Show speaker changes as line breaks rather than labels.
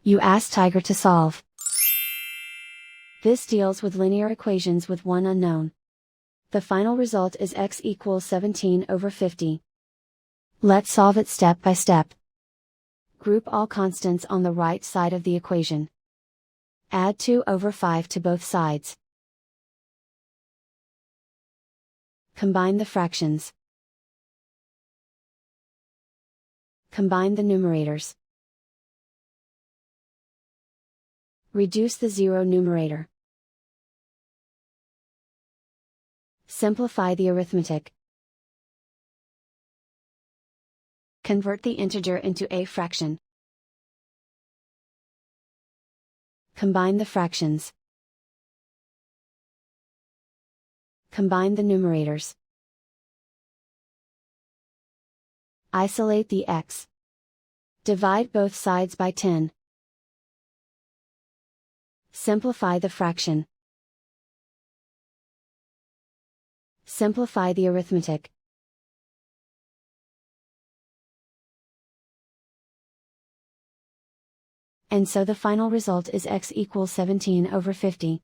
You ask Tiger to solve. This deals with linear equations with one unknown. The final result is x equals 17/50. Let's solve it step by step. Group all constants on the right side of the equation. Add 2/5 to both sides. Combine the fractions. Combine the numerators. Reduce the zero numerator. Simplify the arithmetic. Convert the integer into a fraction. Combine the fractions. Combine the numerators. Isolate the x. Divide both sides by 10. Simplify the fraction. Simplify the arithmetic. And so the final result is x equals 17/50.